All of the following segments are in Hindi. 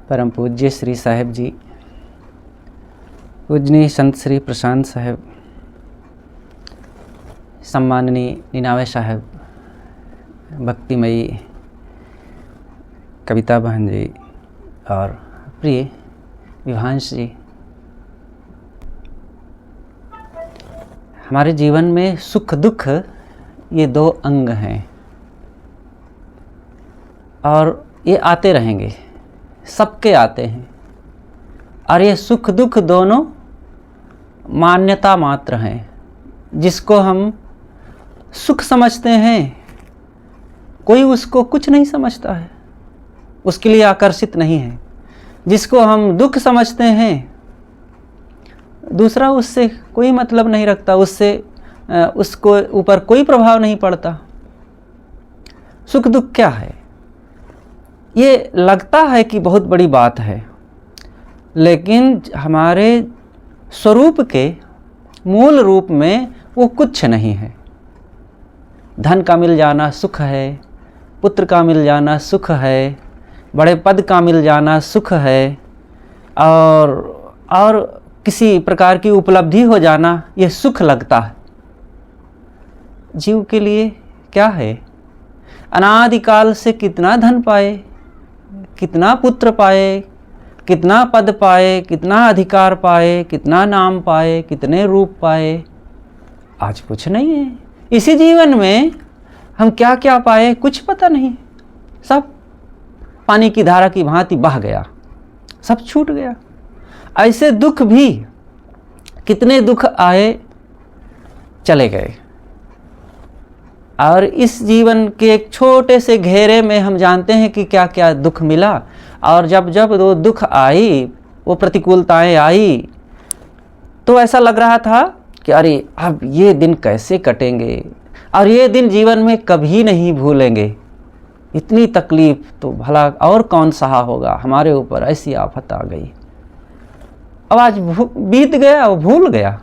परम पूज्य श्री साहिब जी, पूजनीय संत श्री प्रशांत साहब, सम्माननीय नीनावे साहब, भक्तिमयी कविता बहन जी और प्रिय विभांश जी, हमारे जीवन में सुख दुख ये दो अंग हैं और ये आते रहेंगे, सबके आते हैं। और ये सुख दुख दोनों मान्यता मात्र हैं। जिसको हम सुख समझते हैं कोई उसको कुछ नहीं समझता है, उसके लिए आकर्षित नहीं है। जिसको हम दुख समझते हैं दूसरा उससे कोई मतलब नहीं रखता, उसको ऊपर कोई प्रभाव नहीं पड़ता। सुख दुख क्या है? ये लगता है कि बहुत बड़ी बात है, लेकिन हमारे स्वरूप के मूल रूप में वो कुछ नहीं है। धन का मिल जाना सुख है, पुत्र का मिल जाना सुख है, बड़े पद का मिल जाना सुख है, और किसी प्रकार की उपलब्धि हो जाना ये सुख लगता है। जीव के लिए क्या है? अनादिकाल से कितना धन पाए, कितना पुत्र पाए, कितना पद पाए, कितना अधिकार पाए, कितना नाम पाए, कितने रूप पाए, आज कुछ नहीं है। इसी जीवन में हम क्या क्या पाए कुछ पता नहीं, सब पानी की धारा की भांति बह गया, सब छूट गया। ऐसे दुख भी, कितने दुख आए चले गए। और इस जीवन के एक छोटे से घेरे में हम जानते हैं कि क्या क्या दुख मिला। और जब जब वो दुख आई, वो प्रतिकूलताएं आई, तो ऐसा लग रहा था कि अरे अब ये दिन कैसे कटेंगे, और ये दिन जीवन में कभी नहीं भूलेंगे। इतनी तकलीफ तो भला और कौन सहा होगा, हमारे ऊपर ऐसी आफत आ गई। अब आज बीत गया, वो भूल गया,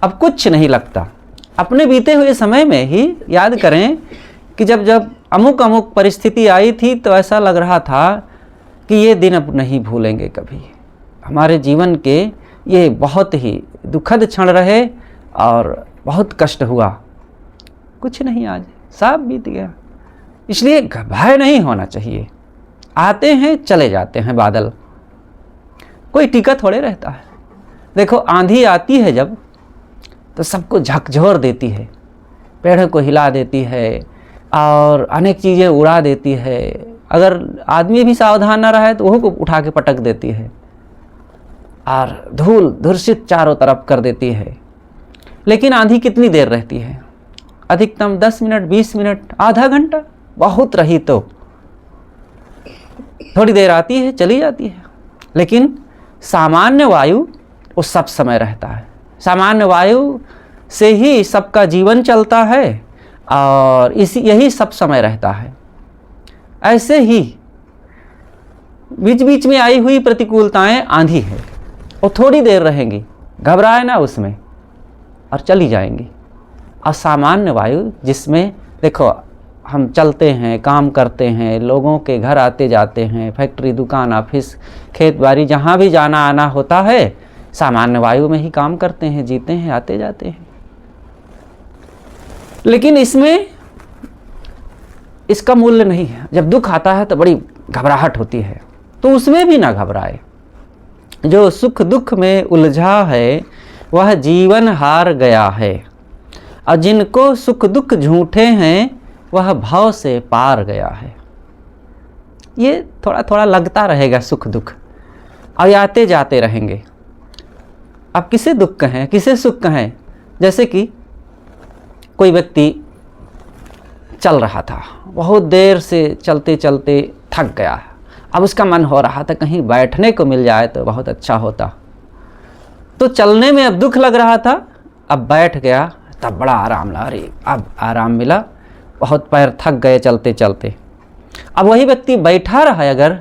अब कुछ नहीं लगता। अपने बीते हुए समय में ही याद करें कि जब जब अमुक अमुक परिस्थिति आई थी तो ऐसा लग रहा था कि ये दिन अब नहीं भूलेंगे कभी। हमारे जीवन के ये बहुत ही दुखद क्षण रहे और बहुत कष्ट हुआ। कुछ नहीं, आज सब बीत गया। इसलिए भय नहीं होना चाहिए। आते हैं चले जाते हैं बादल, कोई टीका थोड़े रहता है। देखो आंधी आती है जब, तो सबको झकझोर देती है, पेड़ों को हिला देती है और अनेक चीज़ें उड़ा देती है। अगर आदमी भी सावधान न रहे तो वह को उठा के पटक देती है और धूल धूर्षित चारों तरफ कर देती है। लेकिन आंधी कितनी देर रहती है? अधिकतम 10 मिनट, 20 मिनट, आधा घंटा, बहुत रही तो थोड़ी देर आती है चली जाती है। लेकिन सामान्य वायु वो सब समय रहता है। सामान्य वायु से ही सबका जीवन चलता है और यही सब समय रहता है। ऐसे ही बीच बीच में आई हुई प्रतिकूलताएं आंधी है, वो थोड़ी देर रहेंगी, घबराए ना उसमें, और चली जाएंगी। और सामान्य वायु जिसमें देखो हम चलते हैं, काम करते हैं, लोगों के घर आते जाते हैं, फैक्ट्री, दुकान, ऑफिस, खेत बाड़ी, जहाँ भी जाना आना होता है, सामान्य वायु में ही काम करते हैं, जीते हैं, आते जाते हैं। लेकिन इसमें इसका मूल्य नहीं है। जब दुख आता है तो बड़ी घबराहट होती है, तो उसमें भी ना घबराए। जो सुख दुख में उलझा है वह जीवन हार गया है, और जिनको सुख दुख झूठे हैं वह भव से पार गया है। ये थोड़ा थोड़ा लगता रहेगा सुख दुख, और आते जाते रहेंगे। अब किसे दुख कहें, किसे सुख कहें? जैसे कि कोई व्यक्ति चल रहा था, बहुत देर से चलते चलते थक गया, अब उसका मन हो रहा था कहीं बैठने को मिल जाए तो बहुत अच्छा होता। तो चलने में अब दुख लग रहा था, अब बैठ गया, तब बड़ा आराम लगा। अरे अब आराम मिला, बहुत पैर थक गए चलते चलते। अब वही व्यक्ति बैठा रहा है, अगर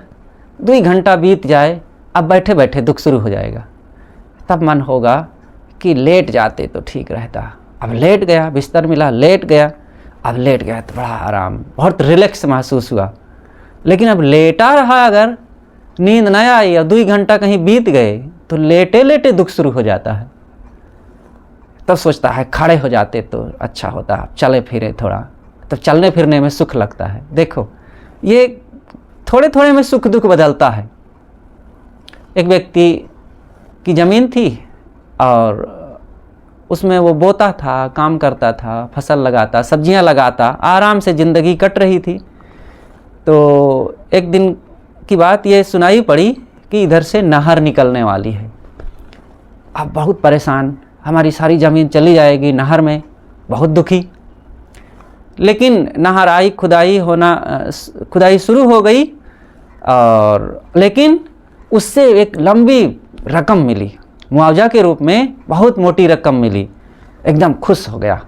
2 घंटा बीत जाए, अब बैठे बैठे दुख शुरू हो जाएगा। तब मन होगा कि लेट जाते तो ठीक रहता। अब लेट गया, बिस्तर मिला, लेट गया, अब लेट गया तो बड़ा आराम, बहुत रिलैक्स महसूस हुआ। लेकिन अब लेटा रहा अगर, नींद न आई और 2 घंटा कहीं बीत गए तो लेटे लेटे दुख शुरू हो जाता है। तब सोचता है खड़े हो जाते तो अच्छा होता, चले फिरे थोड़ा, तब चलने फिरने में सुख लगता है। देखो ये थोड़े थोड़े में सुख दुख बदलता है। एक व्यक्ति की ज़मीन थी और उसमें वो बोता था, काम करता था, फसल लगाता, सब्जियां लगाता, आराम से ज़िंदगी कट रही थी। तो एक दिन की बात ये सुनाई पड़ी कि इधर से नहर निकलने वाली है। अब बहुत परेशान, हमारी सारी ज़मीन चली जाएगी नहर में, बहुत दुखी। लेकिन नहर आई, खुदाई शुरू हो गई और लेकिन उससे एक लंबी रकम मिली, मुआवजा के रूप में बहुत मोटी रकम मिली। एकदम खुश हो गया,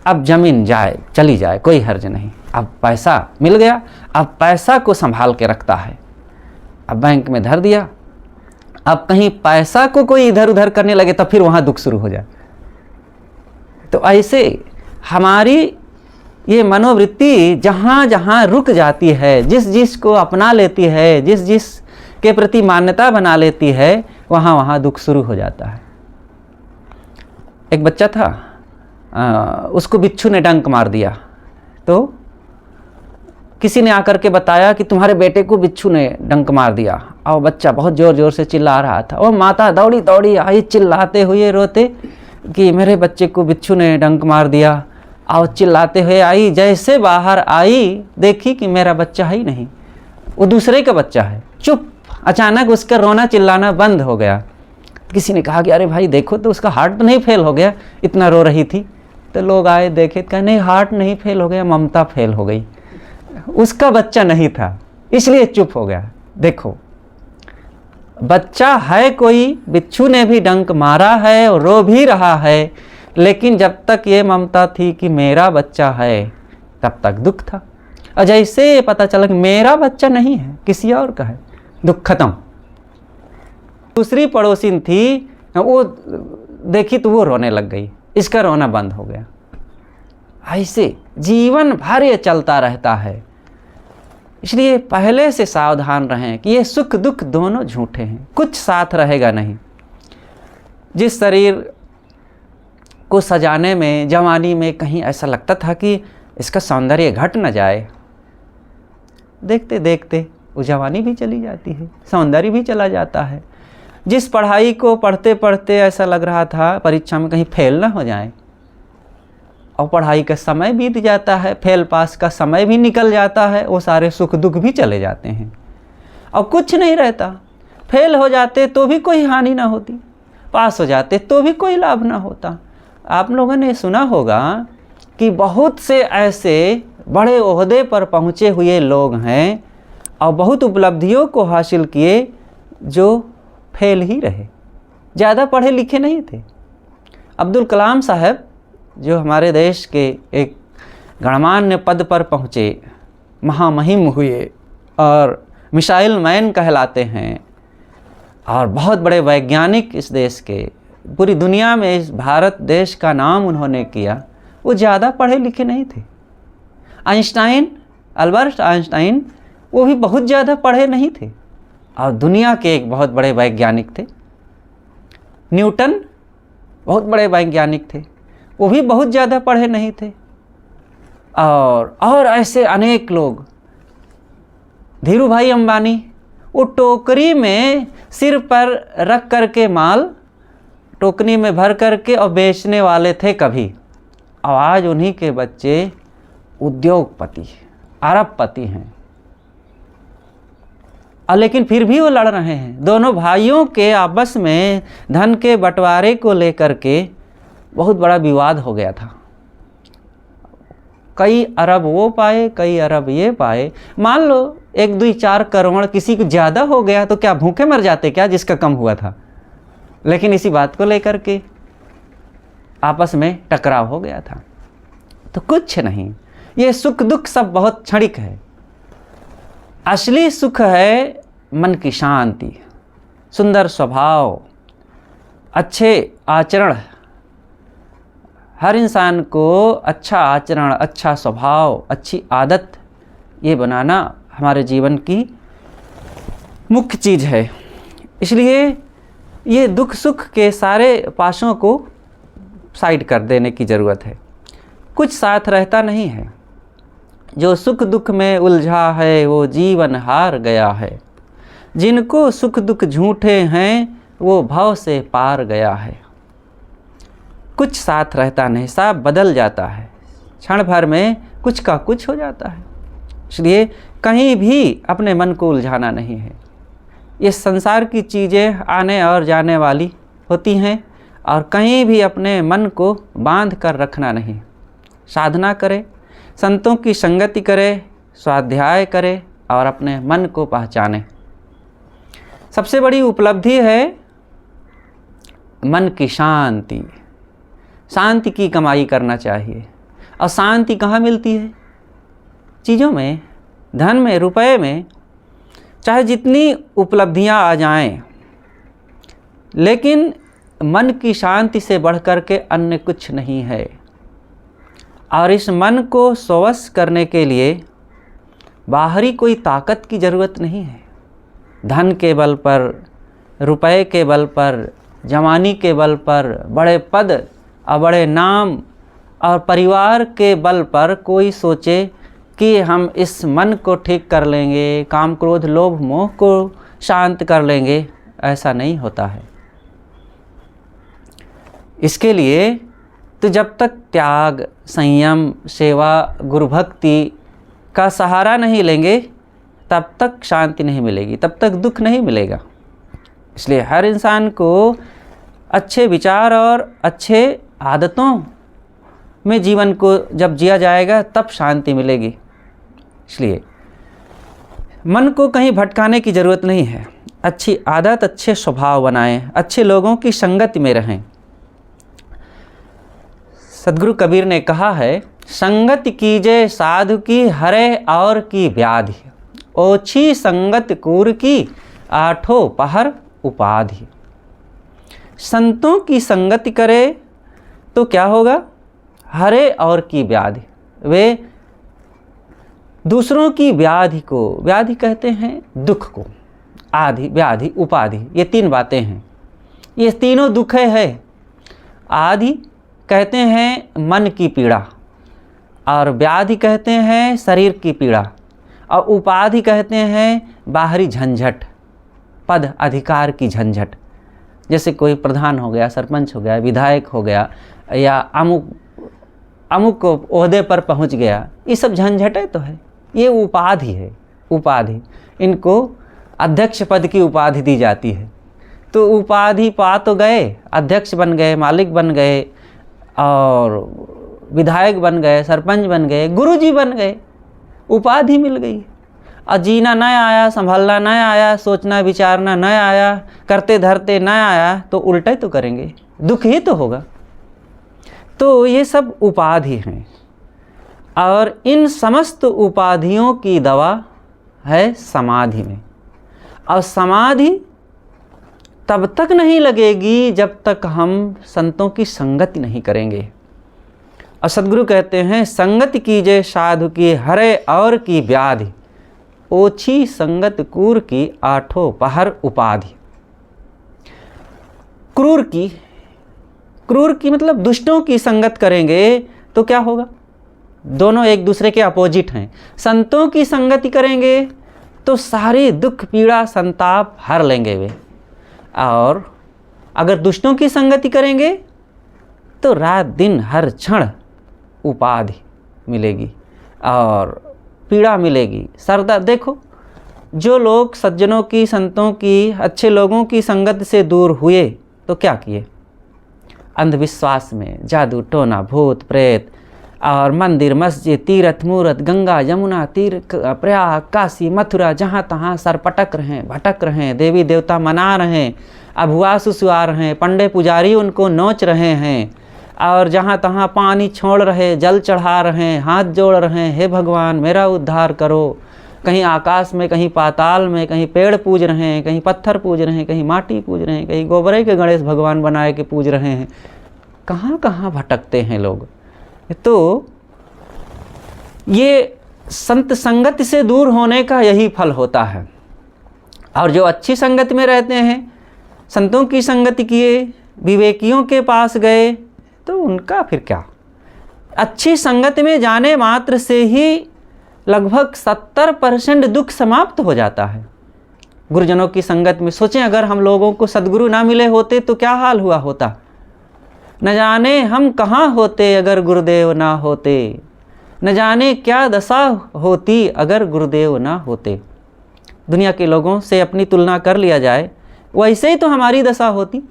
अब ज़मीन चली जाए कोई हर्ज नहीं, अब पैसा मिल गया। अब पैसा को संभाल के रखता है, अब बैंक में धर दिया। अब कहीं पैसा को कोई इधर उधर करने लगे तब फिर वहाँ दुख शुरू हो जाए। तो ऐसे हमारी ये मनोवृत्ति जहाँ जहाँ रुक जाती है, जिस जिस को अपना लेती है, जिस जिस के प्रति मान्यता बना लेती है, वहाँ वहाँ दुख शुरू हो जाता है। एक बच्चा था, उसको बिच्छू ने डंक मार दिया। तो किसी ने आकर के बताया कि तुम्हारे बेटे को बिच्छू ने डंक मार दिया। और बच्चा बहुत ज़ोर ज़ोर से चिल्ला रहा था और माता दौड़ी दौड़ी आई चिल्लाते हुए रोते कि मेरे बच्चे को बिच्छू ने डंक मार दिया। और चिल्लाते हुए आई, जैसे बाहर आई देखी कि मेरा बच्चा ही नहीं, वो दूसरे का बच्चा है। चुप, अचानक उसका रोना चिल्लाना बंद हो गया। किसी ने कहा कि अरे भाई देखो तो उसका हार्ट तो नहीं फेल हो गया, इतना रो रही थी। तो लोग आए देखे, कहा नहीं हार्ट नहीं फेल हो गया, ममता फेल हो गई, उसका बच्चा नहीं था इसलिए चुप हो गया। देखो बच्चा है कोई, बिच्छू ने भी डंक मारा है और रो भी रहा है, लेकिन जब तक ये ममता थी कि मेरा बच्चा है तब तक दुख था। और जैसे पता चला कि मेरा बच्चा नहीं है किसी और का है, दुख खत्म। दूसरी पड़ोसिन थी, वो देखी तो वो रोने लग गई, इसका रोना बंद हो गया। ऐसे जीवन भर ये चलता रहता है। इसलिए पहले से सावधान रहें कि ये सुख दुख दोनों झूठे हैं, कुछ साथ रहेगा नहीं। जिस शरीर को सजाने में जवानी में कहीं ऐसा लगता था कि इसका सौंदर्य घट न जाए, देखते देखते वो जवानी भी चली जाती है, सौंदर्य भी चला जाता है। जिस पढ़ाई को पढ़ते पढ़ते ऐसा लग रहा था परीक्षा में कहीं फेल ना हो जाए, और पढ़ाई का समय बीत जाता है, फेल पास का समय भी निकल जाता है, वो सारे सुख दुख भी चले जाते हैं और कुछ नहीं रहता। फेल हो जाते तो भी कोई हानि ना होती, पास हो जाते तो भी कोई लाभ ना होता। आप लोगों ने सुना होगा कि बहुत से ऐसे बड़े ओहदे पर पहुँचे हुए लोग हैं और बहुत उपलब्धियों को हासिल किए जो फेल ही रहे, ज़्यादा पढ़े लिखे नहीं थे। अब्दुल कलाम साहब जो हमारे देश के एक गणमान्य पद पर पहुँचे, महामहिम हुए और मिसाइल मैन कहलाते हैं और बहुत बड़े वैज्ञानिक इस देश के, पूरी दुनिया में इस भारत देश का नाम उन्होंने किया, वो ज़्यादा पढ़े लिखे नहीं थे। आइंस्टाइन, अल्बर्ट आइंस्टाइन, वो भी बहुत ज़्यादा पढ़े नहीं थे और दुनिया के एक बहुत बड़े वैज्ञानिक थे। न्यूटन बहुत बड़े वैज्ञानिक थे, वो भी बहुत ज़्यादा पढ़े नहीं थे। और ऐसे अनेक लोग, धीरू भाई अंबानी, वो टोकरी में सिर पर रख करके माल टोकरी में भर करके और बेचने वाले थे कभी, और आज उन्हीं के बच्चे उद्योगपति, अरबपति हैं। लेकिन फिर भी वो लड़ रहे हैं। दोनों भाइयों के आपस में धन के बंटवारे को लेकर के बहुत बड़ा विवाद हो गया था। कई अरब वो पाए, कई अरब ये पाए। मान लो 1, 2, 4 करोड़ किसी को ज़्यादा हो गया तो क्या भूखे मर जाते क्या जिसका कम हुआ था? लेकिन इसी बात को लेकर के आपस में टकराव हो गया था। तो कुछ नहीं, ये सुख दुख सब बहुत क्षणिक है। असली सुख है मन की शांति, सुंदर स्वभाव, अच्छे आचरण। हर इंसान को अच्छा आचरण, अच्छा स्वभाव, अच्छी आदत ये बनाना हमारे जीवन की मुख्य चीज़ है। इसलिए ये दुख सुख के सारे पाशों को साइड कर देने की ज़रूरत है। कुछ साथ रहता नहीं है। जो सुख दुख में उलझा है वो जीवन हार गया है। जिनको सुख दुख झूठे हैं वो भव से पार गया है। कुछ साथ रहता नहीं, सब बदल जाता है। क्षण भर में कुछ का कुछ हो जाता है। इसलिए कहीं भी अपने मन को उलझाना नहीं है। ये संसार की चीज़ें आने और जाने वाली होती हैं और कहीं भी अपने मन को बांध कर रखना नहीं। साधना करे, संतों की संगति करे, स्वाध्याय करे और अपने मन को पहचाने। सबसे बड़ी उपलब्धि है मन की शांति। शांति की कमाई करना चाहिए। और शांति कहाँ मिलती है? चीज़ों में, धन में, रुपए में। चाहे जितनी उपलब्धियां आ जाएं, लेकिन मन की शांति से बढ़कर के अन्य कुछ नहीं है। और इस मन को स्ववश करने के लिए बाहरी कोई ताकत की ज़रूरत नहीं है। धन के बल पर, रुपए के बल पर, जवानी के बल पर, बड़े पद और बड़े नाम और परिवार के बल पर कोई सोचे कि हम इस मन को ठीक कर लेंगे, काम क्रोध लोभ मोह को शांत कर लेंगे, ऐसा नहीं होता है। इसके लिए तो जब तक त्याग, संयम, सेवा, गुरु भक्ति का सहारा नहीं लेंगे तब तक शांति नहीं मिलेगी, तब तक दुख नहीं मिलेगा। इसलिए हर इंसान को अच्छे विचार और अच्छे आदतों में जीवन को जब जिया जाएगा तब शांति मिलेगी। इसलिए मन को कहीं भटकाने की ज़रूरत नहीं है। अच्छी आदत, अच्छे स्वभाव बनाएं, अच्छे लोगों की संगति में रहें। सद्गुरु कबीर ने कहा है, संगत कीजे साधु की हरे और की व्याधि, ओछी संगत कूर की आठों पहर उपाधि। संतों की संगति करे तो क्या होगा? हरे और की व्याधि। वे दूसरों की व्याधि को, व्याधि कहते हैं दुख को, आधि, व्याधि, उपाधि, ये तीन बातें हैं। ये तीनों दुख है। आधि कहते हैं मन की पीड़ा, और व्याधि कहते हैं शरीर की पीड़ा, और उपाधि कहते हैं बाहरी झंझट, पद अधिकार की झंझट। जैसे कोई प्रधान हो गया, सरपंच हो गया, विधायक हो गया, या अमुक ओहदे पर पहुंच गया, ये सब झंझटें तो है। ये उपाधि है, उपाधि। इनको अध्यक्ष पद की उपाधि दी जाती है। तो उपाधि पा तो गए, अध्यक्ष बन गए, मालिक बन गए, और विधायक बन गए, सरपंच बन गए, गुरुजी बन गए, उपाधि मिल गई। और जीना न आया, संभालना न आया, सोचना विचारना न आया, करते धरते न आया, तो उल्टा तो करेंगे, दुख ही तो होगा। तो ये सब उपाधि हैं, और इन समस्त उपाधियों की दवा है समाधि में। और समाधि तब तक नहीं लगेगी जब तक हम संतों की संगति नहीं करेंगे। और सद्गुरु कहते हैं, संगति कीजिए साधु की हरे और की व्याधि, ओछी संगत क्रूर की आठों पहर उपाधि। क्रूर की मतलब दुष्टों की संगत करेंगे तो क्या होगा? दोनों एक दूसरे के अपोजिट हैं। संतों की संगति करेंगे तो सारे दुख पीड़ा संताप हर लेंगे वे, और अगर दुष्टों की संगति करेंगे तो रात दिन हर क्षण उपाधि मिलेगी और पीड़ा मिलेगी, सरदर्द। देखो, जो लोग सज्जनों की, संतों की, अच्छे लोगों की संगत से दूर हुए तो क्या किए? अंधविश्वास में, जादू टोना, भूत प्रेत, और मंदिर मस्जिद, तीर्थ मूर्त, गंगा यमुना तीर, प्रयाग, काशी, मथुरा, जहाँ तहाँ सर पटक रहे हैं, भटक रहे हैं, देवी देवता मना रहे हैं, अभुआ सुसुआ रहे हैं, पंडे पुजारी उनको नोच रहे हैं, और जहाँ तहाँ पानी छोड़ रहे, जल चढ़ा रहे हैं, हाथ जोड़ रहे हैं, हे भगवान मेरा उद्धार करो। कहीं आकाश में, कहीं पाताल में, कहीं पेड़ पूज रहे हैं, कहीं पत्थर पूज रहे हैं, कहीं माटी पूज रहे हैं, कहीं गोबरे के गणेश भगवान बनाए के पूज रहे हैं। कहाँ कहाँ भटकते हैं लोग। तो ये संत संगत से दूर होने का यही फल होता है। और जो अच्छी संगत में रहते हैं, संतों की संगति किए, विवेकियों के पास गए, तो उनका फिर क्या। अच्छी संगत में जाने मात्र से ही लगभग 70% दुख समाप्त हो जाता है। गुरुजनों की संगत में सोचें, अगर हम लोगों को सद्गुरु ना मिले होते तो क्या हाल हुआ होता। न जाने हम कहाँ होते अगर गुरुदेव ना होते, न जाने क्या दशा होती अगर गुरुदेव ना होते। दुनिया के लोगों से अपनी तुलना कर लिया जाए, वैसे ही तो हमारी दशा होती।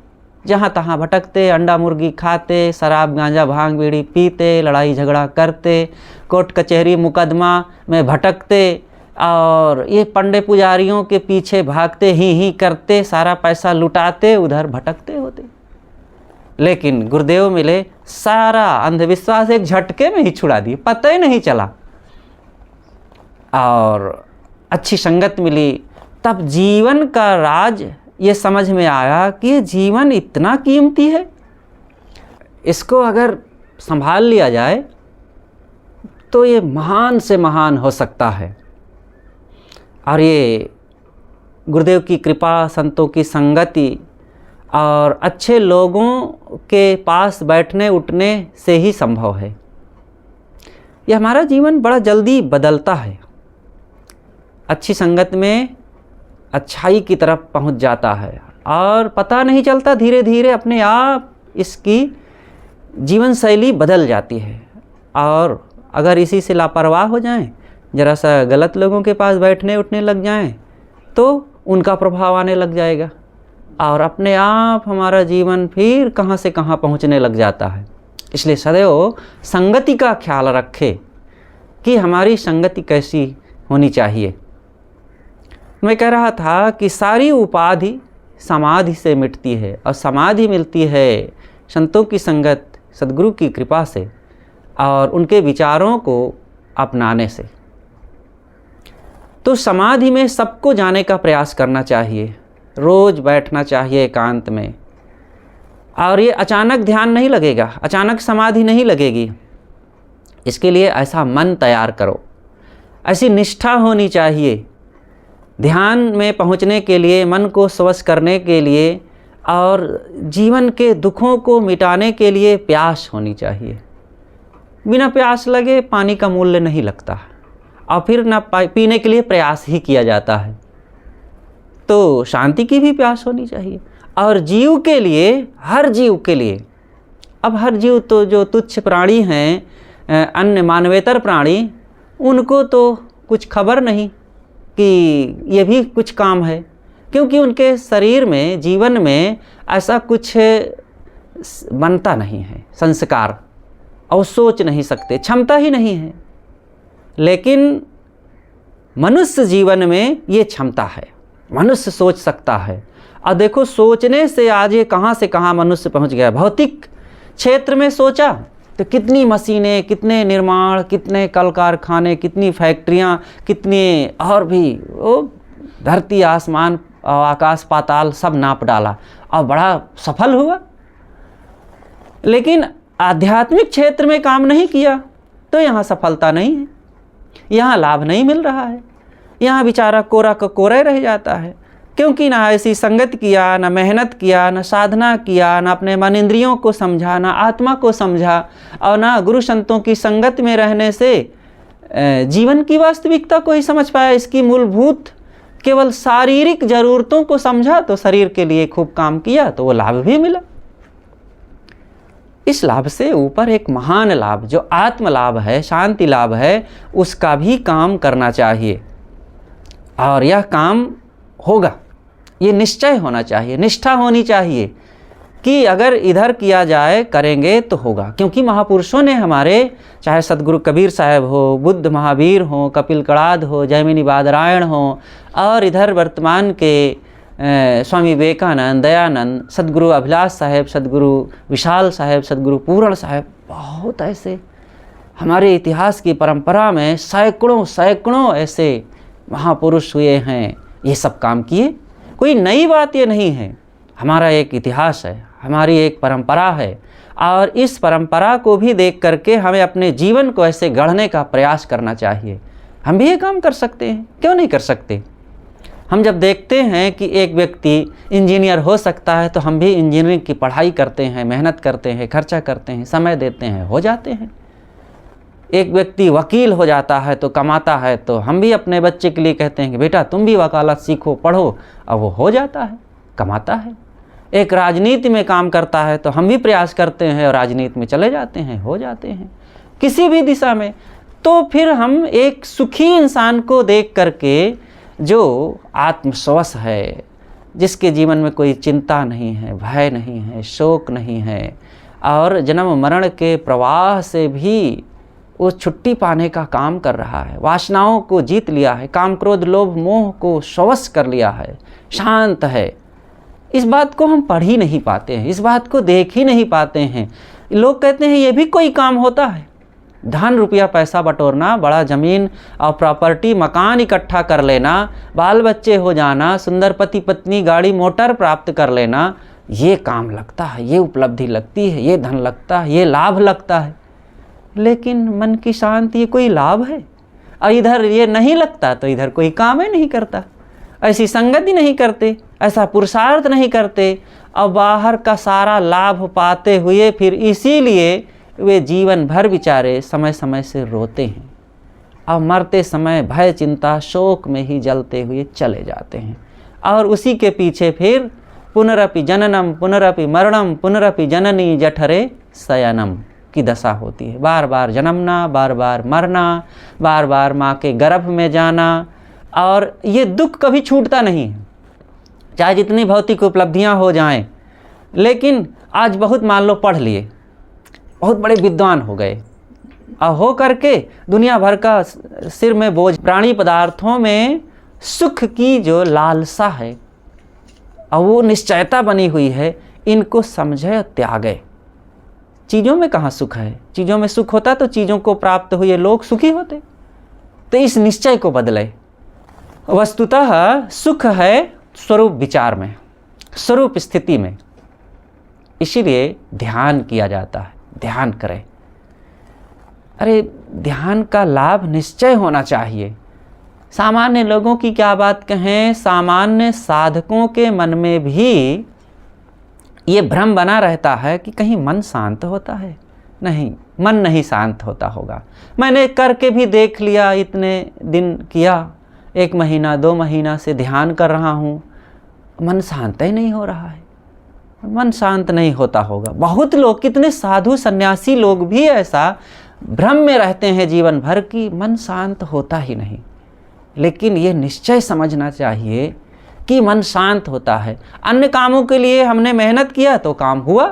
जहाँ तहाँ भटकते, अंडा मुर्गी खाते, शराब गांजा भांग बीड़ी पीते, लड़ाई झगड़ा करते, कोर्ट कचहरी मुकदमा में भटकते, और ये पंडे पुजारियों के पीछे भागते ही करते, सारा पैसा लुटाते, उधर भटकते होते। लेकिन गुरुदेव मिले, सारा अंधविश्वास एक झटके में ही छुड़ा दिए, पता ही नहीं चला। और अच्छी संगत मिली, तब जीवन का राज ये समझ में आया कि ये जीवन इतना कीमती है, इसको अगर संभाल लिया जाए तो ये महान से महान हो सकता है। और ये गुरुदेव की कृपा, संतों की संगति और अच्छे लोगों के पास बैठने उठने से ही संभव है। ये हमारा जीवन बड़ा जल्दी बदलता है। अच्छी संगत में अच्छाई की तरफ पहुंच जाता है और पता नहीं चलता, धीरे धीरे अपने आप इसकी जीवन शैली बदल जाती है। और अगर इसी से लापरवाह हो जाएं, ज़रा सा गलत लोगों के पास बैठने उठने लग जाएं, तो उनका प्रभाव आने लग जाएगा और अपने आप हमारा जीवन फिर कहाँ से कहाँ पहुँचने लग जाता है। इसलिए सदैव संगति का ख्याल रखें कि हमारी संगति कैसी होनी चाहिए। मैं कह रहा था कि सारी उपाधि समाधि से मिटती है और समाधि मिलती है संतों की संगत, सद्गुरु की कृपा से और उनके विचारों को अपनाने से। तो समाधि में सबको जाने का प्रयास करना चाहिए, रोज़ बैठना चाहिए एकांत में। और ये अचानक ध्यान नहीं लगेगा, अचानक समाधि नहीं लगेगी। इसके लिए ऐसा मन तैयार करो, ऐसी निष्ठा होनी चाहिए। ध्यान में पहुंचने के लिए, मन को स्वच्छ करने के लिए और जीवन के दुखों को मिटाने के लिए प्यास होनी चाहिए। बिना प्यास लगे पानी का मूल्य नहीं लगता और फिर ना पीने के लिए प्रयास ही किया जाता है। तो शांति की भी प्यास होनी चाहिए। और जीव के लिए, हर जीव के लिए, अब हर जीव तो जो तुच्छ प्राणी हैं, अन्य मानवेतर प्राणी, उनको तो कुछ खबर नहीं कि ये भी कुछ काम है, क्योंकि उनके शरीर में, जीवन में ऐसा कुछ बनता नहीं है संस्कार, और सोच नहीं सकते, क्षमता ही नहीं है। लेकिन मनुष्य जीवन में ये क्षमता है, मनुष्य सोच सकता है। और देखो, सोचने से आज ये कहाँ से कहाँ मनुष्य पहुँच गया। भौतिक क्षेत्र में सोचा तो कितनी मशीनें, कितने निर्माण, कितने कल कारखाने, कितनी फैक्ट्रियाँ, कितने और भी, वो धरती आसमान आकाश पाताल सब नाप डाला और बड़ा सफल हुआ। लेकिन आध्यात्मिक क्षेत्र में काम नहीं किया तो यहाँ सफलता नहीं है, यहाँ लाभ नहीं मिल रहा है, यहाँ बेचारा कोरा का कोरा रह जाता है। क्योंकि ना ऐसी संगत किया, ना मेहनत किया, ना साधना किया, ना अपने मन इंद्रियों को समझा, ना आत्मा को समझा, और ना गुरु संतों की संगत में रहने से जीवन की वास्तविकता को ही समझ पाया। इसकी मूलभूत केवल शारीरिक ज़रूरतों को समझा तो शरीर के लिए खूब काम किया तो वो लाभ भी मिला। इस लाभ से ऊपर एक महान लाभ जो आत्म लाभ है, शांति लाभ है, उसका भी काम करना चाहिए। और यह काम होगा, ये निश्चय होना चाहिए, निष्ठा होनी चाहिए कि अगर इधर किया जाए, करेंगे तो होगा। क्योंकि महापुरुषों ने हमारे, चाहे सदगुरु कबीर साहब हो, बुद्ध महावीर हो, कपिल कड़ाद हो, जैमिनी बादरायण हो, और इधर वर्तमान के स्वामी विवेकानंद, दयानंद, सदगुरु अभिलाष साहेब, सदगुरु विशाल साहेब, सदगुरु पूर्ण साहेब, बहुत ऐसे हमारे इतिहास की परंपरा में सैकड़ों सैकड़ों ऐसे महापुरुष हुए हैं, ये सब काम किए। कोई नई बात ये नहीं है, हमारा एक इतिहास है, हमारी एक परंपरा है। और इस परंपरा को भी देख करके हमें अपने जीवन को ऐसे गढ़ने का प्रयास करना चाहिए। हम भी ये काम कर सकते हैं, क्यों नहीं कर सकते। हम जब देखते हैं कि एक व्यक्ति इंजीनियर हो सकता है तो हम भी इंजीनियरिंग की पढ़ाई करते हैं, मेहनत करते हैं, खर्चा करते हैं, समय देते हैं, हो जाते हैं। एक व्यक्ति वकील हो जाता है तो कमाता है, तो हम भी अपने बच्चे के लिए कहते हैं कि बेटा तुम भी वकालत सीखो, पढ़ो, और वो हो जाता है, कमाता है। एक राजनीति में काम करता है तो हम भी प्रयास करते हैं और राजनीति में चले जाते हैं, हो जाते हैं, किसी भी दिशा में। तो फिर हम एक सुखी इंसान को देख करके, जो आत्मस्वश है, जिसके जीवन में कोई चिंता नहीं है, भय नहीं है, शोक नहीं है, और जन्म मरण के प्रवाह से भी वो छुट्टी पाने का काम कर रहा है, वासनाओं को जीत लिया है, काम क्रोध लोभ मोह को स्वश कर लिया है, शांत है, इस बात को हम पढ़ ही नहीं पाते हैं, इस बात को देख ही नहीं पाते हैं। लोग कहते हैं ये भी कोई काम होता है, धन रुपया पैसा बटोरना, बड़ा ज़मीन और प्रॉपर्टी मकान इकट्ठा कर लेना, बाल बच्चे हो जाना, सुंदर पति पत्नी गाड़ी मोटर प्राप्त कर लेना, ये काम लगता है, ये उपलब्धि लगती है, ये धन लगता है, ये लाभ लगता है। लेकिन मन की शांति ये कोई लाभ है? और इधर ये नहीं लगता तो इधर कोई काम ही नहीं करता, ऐसी संगति नहीं करते, ऐसा पुरुषार्थ नहीं करते, और बाहर का सारा लाभ पाते हुए फिर इसीलिए वे जीवन भर बेचारे समय समय से रोते हैं और मरते समय भय चिंता शोक में ही जलते हुए चले जाते हैं। और उसी के पीछे फिर पुनरपि जननम पुनरपि मरणम पुनरपि जननी जठरे शयनम की दशा होती है। बार बार जन्मना, बार बार मरना, बार बार माँ के गर्भ में जाना, और ये दुख कभी छूटता नहीं है, चाहे जितनी भौतिक उपलब्धियाँ हो जाएं। लेकिन आज बहुत मान लो पढ़ लिए, बहुत बड़े विद्वान हो गए, और हो करके दुनिया भर का सिर में बोझ, प्राणी पदार्थों में सुख की जो लालसा है और वो निश्चयता बनी हुई है, इनको समझे और त्यागे। चीज़ों में कहाँ सुख है? चीज़ों में सुख होता तो चीज़ों को प्राप्त हुए लोग सुखी होते। तो इस निश्चय को बदले। वस्तुतः सुख है स्वरूप विचार में, स्वरूप स्थिति में, इसीलिए ध्यान किया जाता है। ध्यान करें। अरे ध्यान का लाभ निश्चय होना चाहिए। सामान्य लोगों की क्या बात कहें, सामान्य साधकों के मन में भी ये भ्रम बना रहता है कि कहीं मन शांत होता है। नहीं, मन नहीं शांत होता होगा। मैंने करके भी देख लिया, इतने दिन किया, 1 महीना 2 महीना से ध्यान कर रहा हूँ, मन शांत ही नहीं हो रहा है। मन शांत नहीं होता होगा। बहुत लोग, कितने साधु सन्यासी लोग भी ऐसा भ्रम में रहते हैं जीवन भर कि मन शांत होता ही नहीं। लेकिन ये निश्चय समझना चाहिए कि मन शांत होता है। अन्य कामों के लिए हमने मेहनत किया तो काम हुआ,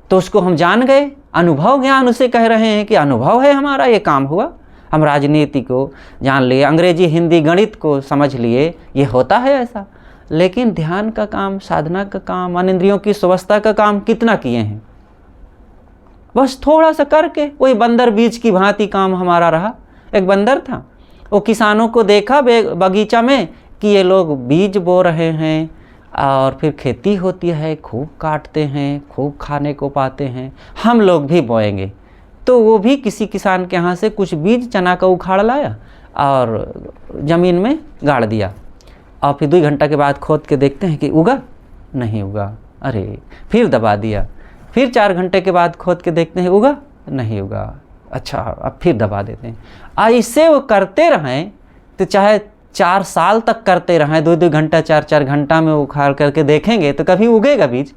तो उसको हम जान गए, अनुभव ज्ञान उसे कह रहे हैं कि अनुभव है हमारा, ये काम हुआ। हम राजनीति को जान लिए, अंग्रेजी हिंदी गणित को समझ लिए, ये होता है ऐसा। लेकिन ध्यान का काम, साधना का काम, मन इंद्रियों की स्वस्थता का काम कितना किए हैं? बस थोड़ा सा करके वही बंदर बीज की भांति काम हमारा रहा। एक बंदर था, वो किसानों को देखा बगीचा में कि ये लोग बीज बो रहे हैं और फिर खेती होती है, खूब काटते हैं, खूब खाने को पाते हैं, हम लोग भी बोएंगे। तो वो भी किसी किसान के यहाँ से कुछ बीज चना का उखाड़ लाया और ज़मीन में गाड़ दिया, और फिर 2 घंटा के बाद खोद के देखते हैं कि उगा नहीं उगा। अरे फिर दबा दिया, फिर 4 घंटे के बाद खोद के देखते हैं उगा नहीं उगा। अच्छा, अब फिर दबा देते हैं। ऐसे वो करते रहें तो चाहे 4 साल तक करते रहें, 2-2 घंटा 4-4 घंटा में उखाड़ करके देखेंगे तो कभी उगेगा बीज?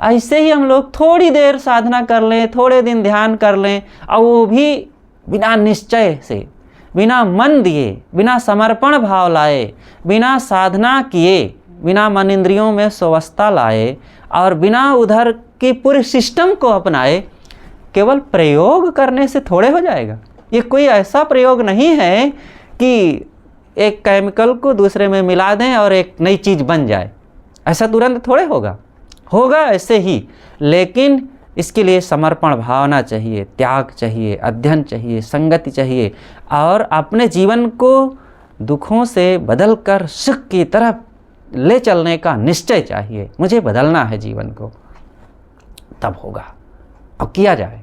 ऐसे ही हम लोग थोड़ी देर साधना कर लें, थोड़े दिन ध्यान कर लें, और वो भी बिना निश्चय से, बिना मन दिए, बिना समर्पण भाव लाए, बिना साधना किए, बिना मन इंद्रियों में स्वस्थता लाए और बिना उधर की पूरे सिस्टम को अपनाए, केवल प्रयोग करने से थोड़े हो जाएगा। ये कोई ऐसा प्रयोग नहीं है कि एक केमिकल को दूसरे में मिला दें और एक नई चीज़ बन जाए। ऐसा तुरंत थोड़े होगा, होगा ऐसे ही। लेकिन इसके लिए समर्पण भावना चाहिए, त्याग चाहिए, अध्ययन चाहिए, संगति चाहिए, और अपने जीवन को दुखों से बदलकर सुख की तरफ ले चलने का निश्चय चाहिए। मुझे बदलना है जीवन को, तब होगा। अब किया जाए।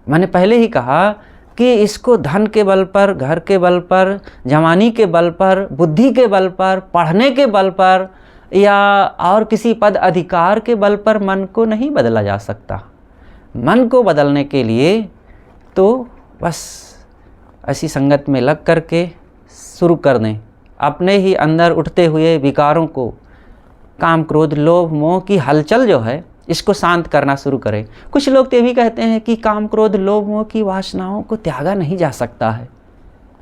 मैंने पहले ही कहा कि इसको धन के बल पर, घर के बल पर, जवानी के बल पर, बुद्धि के बल पर, पढ़ने के बल पर या और किसी पद अधिकार के बल पर मन को नहीं बदला जा सकता। मन को बदलने के लिए तो बस ऐसी संगत में लग करके शुरू कर दें अपने ही अंदर उठते हुए विकारों को, काम क्रोध लोभ मोह की हलचल जो है इसको शांत करना शुरू करें। कुछ लोग तो ये भी कहते हैं कि काम क्रोध लोभ मोह की वासनाओं को त्यागा नहीं जा सकता है।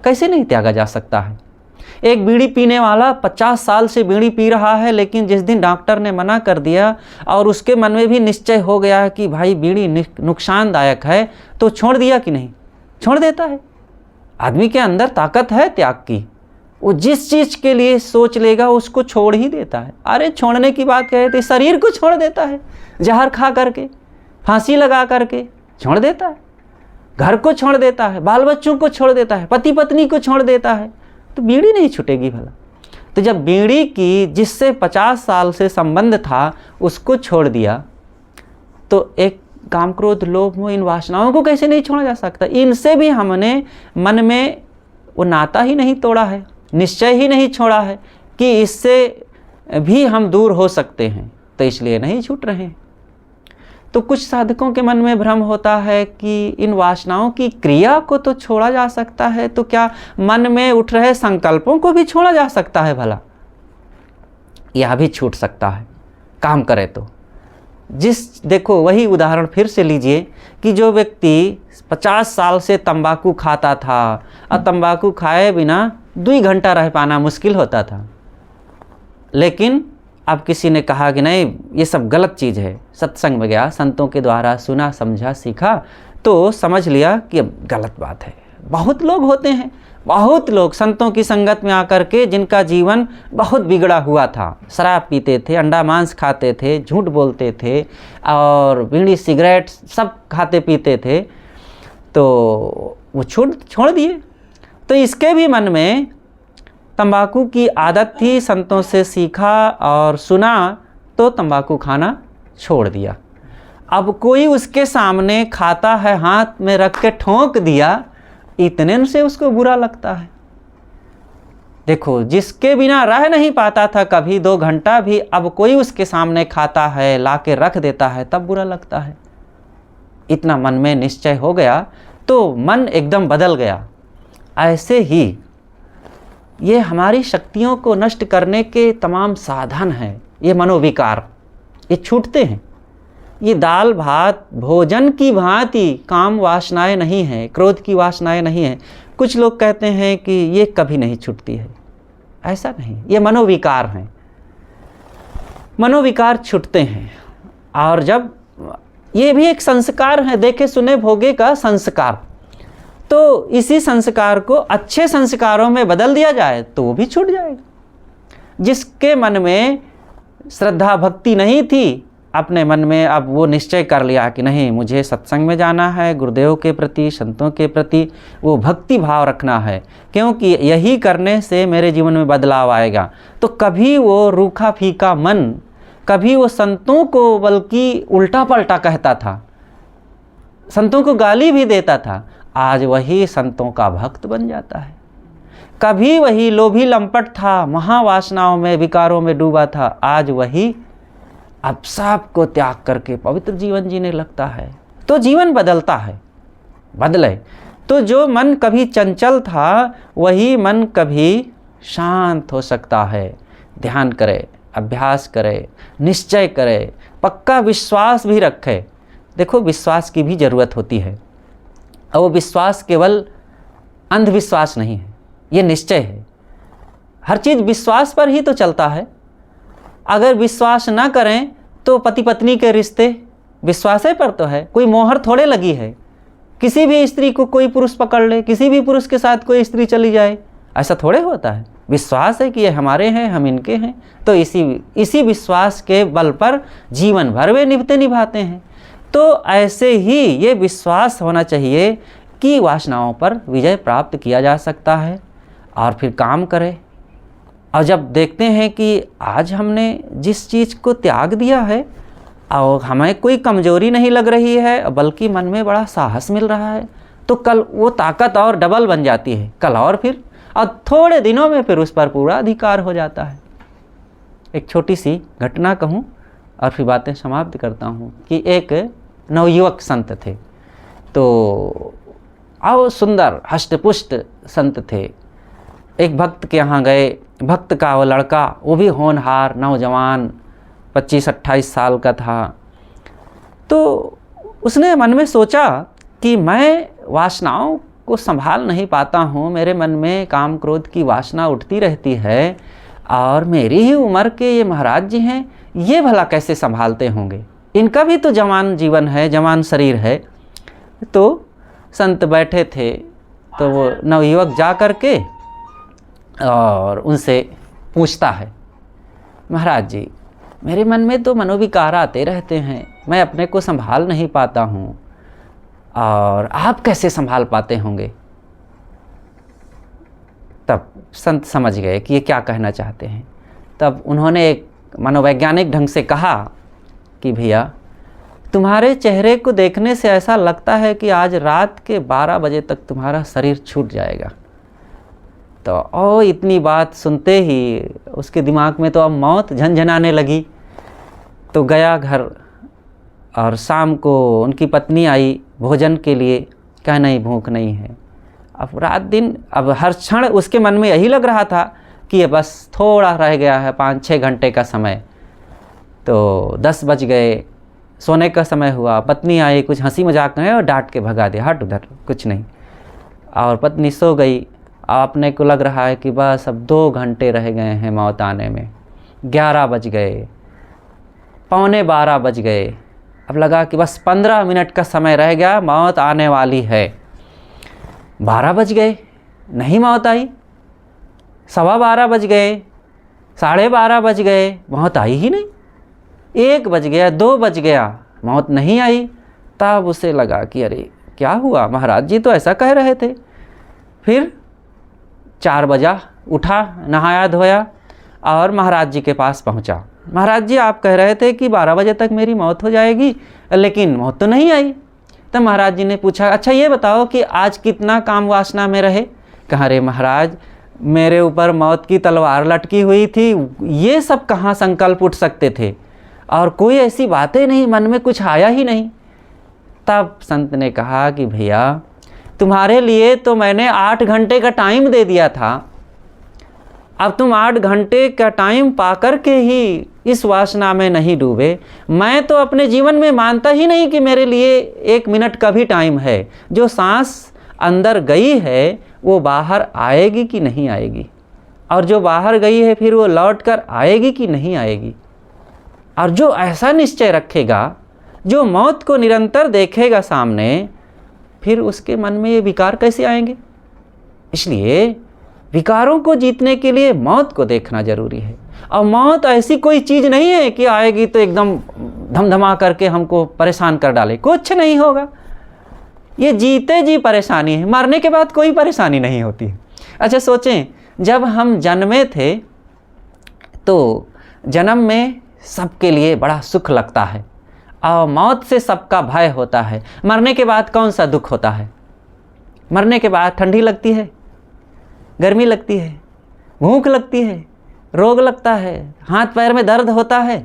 कैसे नहीं त्यागा जा सकता है? एक बीड़ी पीने वाला 50 साल से बीड़ी पी रहा है, लेकिन जिस दिन डॉक्टर ने मना कर दिया और उसके मन में भी निश्चय हो गया कि भाई बीड़ी नुकसानदायक है, तो छोड़ दिया कि नहीं? छोड़ देता है। आदमी के अंदर ताकत है त्याग की, वो जिस चीज़ के लिए सोच लेगा उसको छोड़ ही देता है। अरे छोड़ने की बात कहे तो शरीर को छोड़ देता है, जहर खा करके, फांसी लगा करके छोड़ देता है, घर को छोड़ देता है, बाल बच्चों को छोड़ देता है, पति पत्नी को छोड़ देता है, तो बीड़ी नहीं छूटेगी भला। तो जब बीड़ी की जिससे 50 साल से संबंध था उसको छोड़ दिया, तो एक काम क्रोध लोभ मोह इन वासनाओं को कैसे नहीं छोड़ा जा सकता? इनसे भी हमने मन में वो नाता ही नहीं तोड़ा है, निश्चय ही नहीं छोड़ा है कि इससे भी हम दूर हो सकते हैं, तो इसलिए नहीं छूट रहे हैं। तो कुछ साधकों के मन में भ्रम होता है कि इन वासनाओं की क्रिया को तो छोड़ा जा सकता है, तो क्या मन में उठ रहे संकल्पों को भी छोड़ा जा सकता है भला? यह भी छूट सकता है काम करे तो। देखो वही उदाहरण फिर से लीजिए कि जो व्यक्ति 50 साल से तंबाकू खाता था और तंबाकू खाए बिना 2 घंटा रह पाना मुश्किल होता था, लेकिन अब किसी ने कहा कि नहीं ये सब गलत चीज़ है, सत्संग में गया, संतों के द्वारा सुना समझा सीखा तो समझ लिया कि अब गलत बात है। बहुत लोग होते हैं, बहुत लोग संतों की संगत में आकर के जिनका जीवन बहुत बिगड़ा हुआ था, शराब पीते थे, अंडा मांस खाते थे, झूठ बोलते थे और बीड़ी सिगरेट सब खाते पीते थे, तो वो छोड़ दिए। तो इसके भी मन में तंबाकू की आदत थी, संतों से सीखा और सुना तो तंबाकू खाना छोड़ दिया। अब कोई उसके सामने खाता है, हाथ में रख के ठोंक दिया, इतने से उसको बुरा लगता है। देखो जिसके बिना रह नहीं पाता था कभी 2 घंटा भी, अब कोई उसके सामने खाता है, ला के रख देता है, तब बुरा लगता है। इतना मन में निश्चय हो गया तो मन एकदम बदल गया। ऐसे ही ये हमारी शक्तियों को नष्ट करने के तमाम साधन हैं। ये मनोविकार ये छूटते हैं। ये दाल भात भोजन की भांति काम वासनाएं नहीं हैं, क्रोध की वासनाएं नहीं हैं। कुछ लोग कहते हैं कि ये कभी नहीं छूटती है, ऐसा नहीं, ये मनोविकार हैं। मनोविकार छूटते हैं और जब ये भी एक संस्कार है, देखे सुने भोगे का संस्कार, तो इसी संस्कार को अच्छे संस्कारों में बदल दिया जाए तो वो भी छूट जाएगा। जिसके मन में श्रद्धा भक्ति नहीं थी, अपने मन में अब वो निश्चय कर लिया कि नहीं मुझे सत्संग में जाना है, गुरुदेव के प्रति संतों के प्रति वो भक्ति भाव रखना है, क्योंकि यही करने से मेरे जीवन में बदलाव आएगा, तो कभी वो रूखा फीका मन, कभी वो संतों को बल्कि उल्टा पलटा कहता था, संतों को गाली भी देता था, आज वही संतों का भक्त बन जाता है। कभी वही लोभी लंपट था, महावासनाओं में विकारों में डूबा था, आज वही अब सब को त्याग करके पवित्र जीवन जीने लगता है। तो जीवन बदलता है, बदले तो जो मन कभी चंचल था वही मन कभी शांत हो सकता है। ध्यान करे, अभ्यास करे, निश्चय करे, पक्का विश्वास भी रखे। देखो विश्वास की भी ज़रूरत होती है और वो विश्वास केवल अंधविश्वास नहीं है, ये निश्चय है। हर चीज़ विश्वास पर ही तो चलता है। अगर विश्वास ना करें तो पति पत्नी के रिश्ते विश्वास पर तो है, कोई मोहर थोड़े लगी है। किसी भी स्त्री को कोई पुरुष पकड़ ले, किसी भी पुरुष के साथ कोई स्त्री चली जाए, ऐसा थोड़े होता है। विश्वास है कि ये हमारे हैं, हम इनके हैं, तो इसी विश्वास के बल पर जीवन भर वे निभाते हैं। तो ऐसे ही ये विश्वास होना चाहिए कि वासनाओं पर विजय प्राप्त किया जा सकता है और फिर काम करें। और जब देखते हैं कि आज हमने जिस चीज़ को त्याग दिया है और हमें कोई कमजोरी नहीं लग रही है, बल्कि मन में बड़ा साहस मिल रहा है, तो कल वो ताकत और डबल बन जाती है, कल और फिर, और थोड़े दिनों में फिर उस पर पूरा अधिकार हो जाता है। एक छोटी सी घटना कहूँ और फिर बातें समाप्त करता हूँ कि एक नवयुवक संत थे, तो आओ सुंदर हष्टपुष्ट संत थे। एक भक्त के यहाँ गए, भक्त का वो लड़का, वो भी होनहार नौजवान 25-28 साल का था। तो उसने मन में सोचा कि मैं वासनाओं को संभाल नहीं पाता हूँ, मेरे मन में काम क्रोध की वासना उठती रहती है, और मेरी ही उम्र के ये महाराज जी हैं, ये भला कैसे संभालते होंगे, इनका भी तो जवान जीवन है, जवान शरीर है। तो संत बैठे थे, तो वो नवयुवक जा कर के और उनसे पूछता है, महाराज जी मेरे मन में तो मनोविकार आते रहते हैं, मैं अपने को संभाल नहीं पाता हूँ, और आप कैसे संभाल पाते होंगे। तब संत समझ गए कि ये क्या कहना चाहते हैं। तब उन्होंने एक मनोवैज्ञानिक ढंग से कहा कि भैया तुम्हारे चेहरे को देखने से ऐसा लगता है कि आज रात के 12 बजे तक तुम्हारा शरीर छूट जाएगा। तो इतनी बात सुनते ही उसके दिमाग में तो अब मौत झनझनाने लगी। तो गया घर, और शाम को उनकी पत्नी आई भोजन के लिए, कहा नहीं भूख नहीं है। अब रात दिन, अब हर क्षण उसके मन में यही लग रहा था कि ये बस थोड़ा रह गया है, 5-6 घंटे का समय। तो 10 बज गए, सोने का समय हुआ, पत्नी आई, कुछ हंसी मजाक में और डांट के भगा दिया, हट उधर, कुछ नहीं। और पत्नी सो गई। अपने को लग रहा है कि बस अब 2 घंटे रह गए हैं मौत आने में। 11 बज गए, 11:45 बज गए। अब लगा कि बस 15 मिनट का समय रह गया, मौत आने वाली है। 12 बज गए, नहीं मौत आई। 12:15 बज गए, 12:30 बज गए, मौत आई ही नहीं। 1 बज गया, 2 बज गया, मौत नहीं आई। तब उसे लगा कि अरे क्या हुआ, महाराज जी तो ऐसा कह रहे थे। फिर 4 बजा, उठा, नहाया धोया और महाराज जी के पास पहुंचा। महाराज जी आप कह रहे थे कि 12 बजे तक मेरी मौत हो जाएगी, लेकिन मौत तो नहीं आई। तब महाराज जी ने पूछा, अच्छा ये बताओ कि आज कितना काम वासना में रहे। कहा अरे महाराज मेरे ऊपर मौत की तलवार लटकी हुई थी, ये सब कहाँ संकल्प उठ सकते थे, और कोई ऐसी बातें नहीं, मन में कुछ आया ही नहीं। तब संत ने कहा कि भैया तुम्हारे लिए तो मैंने 8 घंटे का टाइम दे दिया था, अब तुम 8 घंटे का टाइम पाकर के ही इस वासना में नहीं डूबे। मैं तो अपने जीवन में मानता ही नहीं कि मेरे लिए 1 मिनट का भी टाइम है। जो सांस अंदर गई है वो बाहर आएगी कि नहीं आएगी, और जो बाहर गई है फिर वो लौट कर आएगी कि नहीं आएगी। और जो ऐसा निश्चय रखेगा, जो मौत को निरंतर देखेगा सामने, फिर उसके मन में ये विकार कैसे आएंगे। इसलिए विकारों को जीतने के लिए मौत को देखना जरूरी है। और मौत ऐसी कोई चीज़ नहीं है कि आएगी तो एकदम धमधमा करके हमको परेशान कर डाले, कुछ नहीं होगा। ये जीते जी परेशानी है, मरने के बाद कोई परेशानी नहीं होती है। अच्छा सोचें, जब हम जन्मे थे तो जन्म में सबके लिए बड़ा सुख लगता है, और मौत से सबका भय होता है। मरने के बाद कौन सा दुख होता है। मरने के बाद ठंडी लगती है, गर्मी लगती है, भूख लगती है, रोग लगता है, हाथ पैर में दर्द होता है,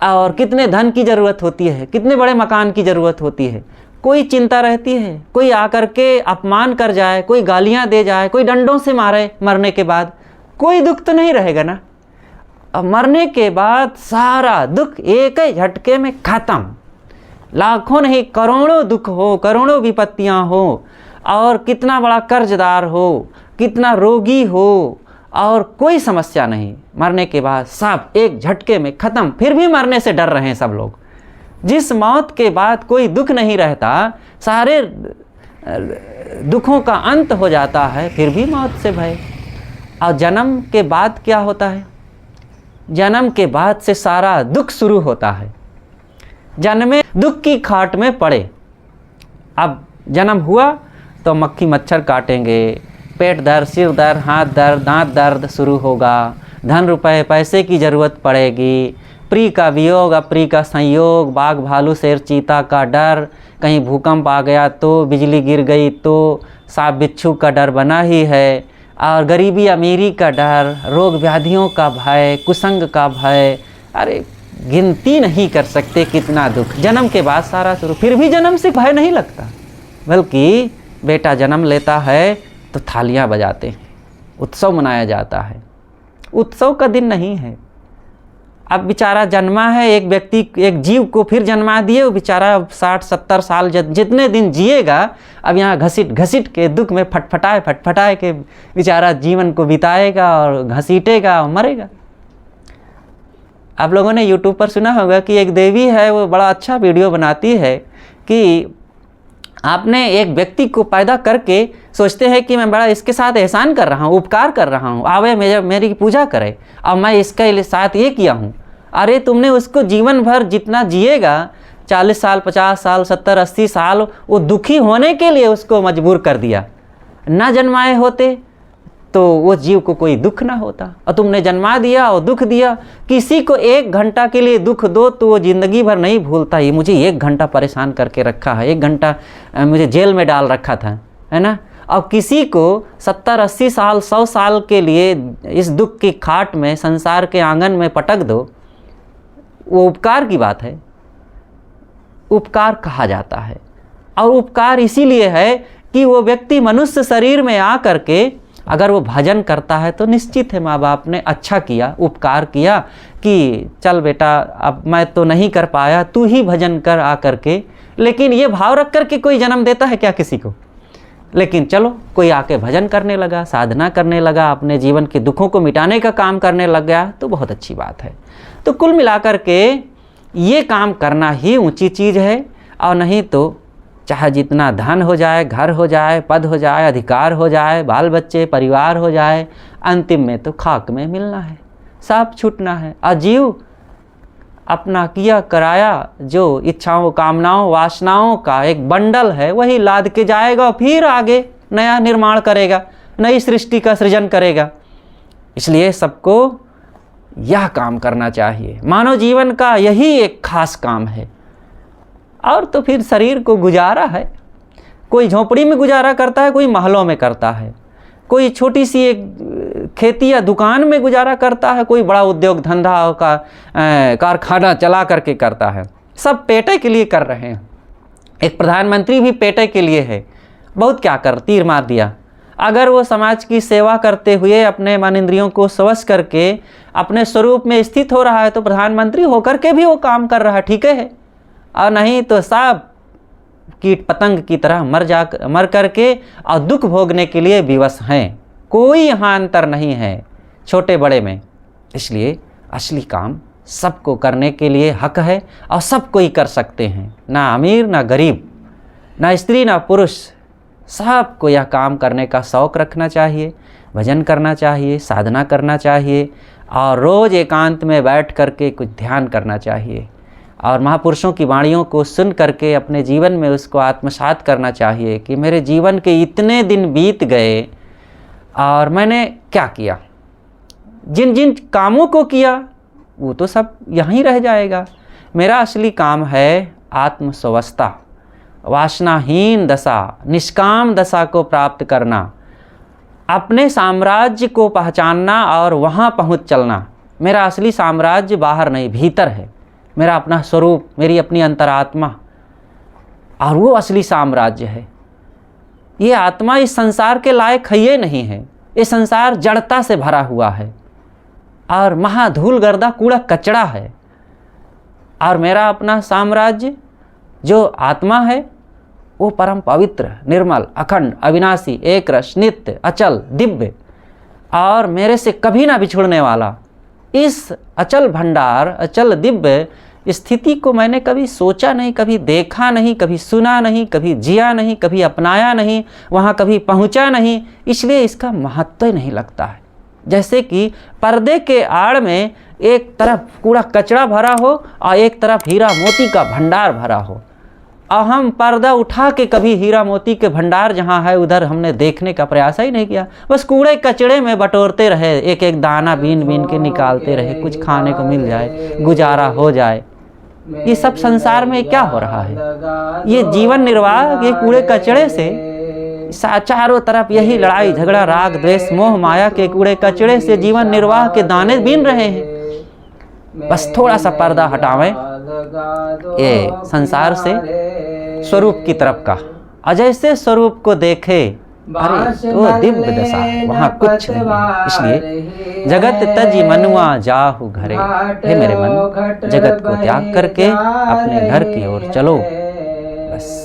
और कितने धन की ज़रूरत होती है, कितने बड़े मकान की ज़रूरत होती है। कोई चिंता रहती है, कोई आकर के अपमान कर जाए, कोई गालियाँ दे जाए, कोई डंडों से मारे। मरने के बाद कोई दुख तो नहीं रहेगा ना। अब मरने के बाद सारा दुख एक ही झटके में ख़त्म। लाखों नहीं करोड़ों दुख हो, करोड़ों विपत्तियां हो, और कितना बड़ा कर्जदार हो, कितना रोगी हो, और कोई समस्या नहीं, मरने के बाद सब एक झटके में ख़त्म। फिर भी मरने से डर रहे हैं सब लोग। जिस मौत के बाद कोई दुख नहीं रहता, सारे दुखों का अंत हो जाता है, फिर भी मौत से भय। और जन्म के बाद क्या होता है। जन्म के बाद से सारा दुख शुरू होता है। जन्मे दुख की खाट में पड़े। अब जन्म हुआ तो मक्खी मच्छर काटेंगे, पेट दर्द, सिर दर्द, हाथ दर्द, दांत दर्द शुरू होगा, धन रुपए पैसे की ज़रूरत पड़ेगी, प्रिय का वियोग, अप्रिय का संयोग, बाघ भालू शेर चीता का डर, कहीं भूकंप आ गया तो, बिजली गिर गई तो, सांप बिच्छू का डर बना ही है, और गरीबी अमीरी का डर, रोग व्याधियों का भय, कुसंग का भय। अरे गिनती नहीं कर सकते कितना दुख। जन्म के बाद सारा शुरू, फिर भी जन्म से भय नहीं लगता, बल्कि बेटा जन्म लेता है तो थालियां बजाते हैं, उत्सव मनाया जाता है। उत्सव का दिन नहीं है। अब बेचारा जन्मा है, एक व्यक्ति, एक जीव को फिर जन्मा दिए, वो बेचारा 60-70 साल जितने दिन जिएगा, अब यहाँ घसीट घसीट के दुख में फटफटाए के बेचारा जीवन को बिताएगा और घसीटेगा और मरेगा। आप लोगों ने YouTube पर सुना होगा कि एक देवी है, वो बड़ा अच्छा वीडियो बनाती है कि आपने एक व्यक्ति को पैदा करके सोचते हैं कि मैं बड़ा इसके साथ एहसान कर रहा हूँ, उपकार कर रहा हूँ, आवे मेरी पूजा करे, अब मैं इसके साथ ये किया हूँ। अरे तुमने उसको जीवन भर जितना जिएगा, 40 साल, 50 साल, 70-80 साल, वो दुखी होने के लिए उसको मजबूर कर दिया। ना जन्माए होते तो वो जीव को कोई दुख ना होता, और तुमने जन्मा दिया और दुख दिया। किसी को 1 घंटा के लिए दुख दो तो वो ज़िंदगी भर नहीं भूलता, ये मुझे 1 घंटा परेशान करके रखा है, 1 घंटा मुझे जेल में डाल रखा था, है ना। अब किसी को 70-80 साल, 100 साल के लिए इस दुख की खाट में, संसार के आंगन में पटक दो, वो उपकार की बात है, उपकार कहा जाता है। और उपकार इसीलिए है कि वो व्यक्ति मनुष्य शरीर में आ करके अगर वो भजन करता है तो निश्चित है माँ बाप ने अच्छा किया, उपकार किया कि चल बेटा अब मैं तो नहीं कर पाया, तू ही भजन कर आ करके। लेकिन ये भाव रख कर के कोई जन्म देता है क्या किसी को? लेकिन चलो कोई आके भजन करने लगा, साधना करने लगा, अपने जीवन के दुखों को मिटाने का काम करने लग गया, तो बहुत अच्छी बात है। तो कुल मिलाकर के ये काम करना ही ऊंची चीज़ है। और नहीं तो चाहे जितना धन हो जाए, घर हो जाए, पद हो जाए, अधिकार हो जाए, बाल बच्चे, परिवार हो जाए, अंतिम में तो खाक में मिलना है, सब छूटना है। और जीव अपना किया कराया जो इच्छाओं, कामनाओं, वासनाओं का एक बंडल है, वही लाद के जाएगा और फिर आगे नया निर्माण करेगा, नई सृष्टि का सृजन करेगा। इसलिए सबको यह काम करना चाहिए। मानव जीवन का यही एक खास काम है। और तो फिर शरीर को गुजारा है, कोई झोपड़ी में गुजारा करता है, कोई महलों में करता है, कोई छोटी सी एक खेती या दुकान में गुजारा करता है, कोई बड़ा उद्योग धंधा का कारखाना चला करके करता है। सब पेटे के लिए कर रहे हैं। एक प्रधानमंत्री भी पेटे के लिए है। बहुत क्या कर तीर मार दिया। अगर वो समाज की सेवा करते हुए अपने मन इंद्रियों को स्वश करके अपने स्वरूप में स्थित हो रहा है तो प्रधानमंत्री होकर के भी वो काम कर रहा है, ठीक है। और नहीं तो सब कीट पतंग की तरह मर करके और दुख भोगने के लिए विवश हैं। कोई यहाँ अंतर नहीं है छोटे बड़े में। इसलिए असली काम सबको करने के लिए हक है और सब कोई कर सकते हैं, ना अमीर ना गरीब, ना स्त्री ना पुरुष। सबको यह काम करने का शौक़ रखना चाहिए, भजन करना चाहिए, साधना करना चाहिए और रोज़ एकांत में बैठ करके कुछ ध्यान करना चाहिए और महापुरुषों की वाणियों को सुन करके अपने जीवन में उसको आत्मसात करना चाहिए कि मेरे जीवन के इतने दिन बीत गए और मैंने क्या किया। जिन जिन कामों को किया वो तो सब यहीं रह जाएगा। मेरा असली काम है आत्मस्वस्था, वासनाहीन दशा, निष्काम दशा को प्राप्त करना, अपने साम्राज्य को पहचानना और वहाँ पहुँच चलना। मेरा असली साम्राज्य बाहर नहीं भीतर है, मेरा अपना स्वरूप, मेरी अपनी अंतरात्मा, और वो असली साम्राज्य है। ये आत्मा इस संसार के लायक है ये नहीं है। ये संसार जड़ता से भरा हुआ है और महाधूल गर्दा कूड़ा कचड़ा है। और मेरा अपना साम्राज्य जो आत्मा है वो परम पवित्र, निर्मल, अखंड, अविनाशी, एक रस, नित्य, अचल, दिव्य और मेरे से कभी ना बिछुड़ने वाला। इस अचल भंडार, अचल दिव्य स्थिति को मैंने कभी सोचा नहीं, कभी देखा नहीं, कभी सुना नहीं, कभी जिया नहीं, कभी अपनाया नहीं, वहाँ कभी पहुँचा नहीं। इसलिए इसका महत्व ही नहीं लगता है। जैसे कि पर्दे के आड़ में एक तरफ कूड़ा कचरा भरा हो और एक तरफ हीरा मोती का भंडार भरा हो हम पर्दा उठा के कभी हीरा मोती के भंडार जहाँ है उधर हमने देखने का प्रयास ही नहीं किया। बस कूड़े कचड़े में बटोरते रहे, एक एक दाना बीन बीन के निकालते रहे, कुछ खाने को मिल जाए, गुजारा हो जाए। ये सब संसार में क्या हो रहा है? ये जीवन निर्वाह ये कूड़े कचड़े से, चारों तरफ यही लड़ाई झगड़ा, राग द्वेष मोह माया के कूड़े कचड़े से जीवन निर्वाह के दाने बीन रहे हैं। बस थोड़ा सा पर्दा हटावें ये संसार से, स्वरूप की तरफ का, अजय से स्वरूप को देखे, अरे वो दिव्य दशा है, वहाँ कुछ नहीं। इसलिए जगत तजी मनुआ जाहु घरे, हे मेरे मन जगत को त्याग करके अपने घर की ओर चलो। बस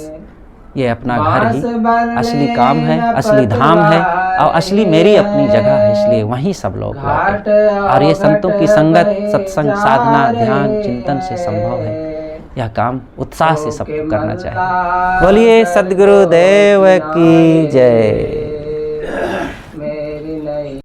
ये अपना घर ही असली काम है, असली धाम है और असली मेरी अपनी जगह है। इसलिए वहीं सब लोग लौटे और ये संतों की संगत, सत्संग, साधना, ध्यान, चिंतन से संभव है। यह काम उत्साह से सबको करना चाहिए। बोलिए सद्गुरुदेव की जय।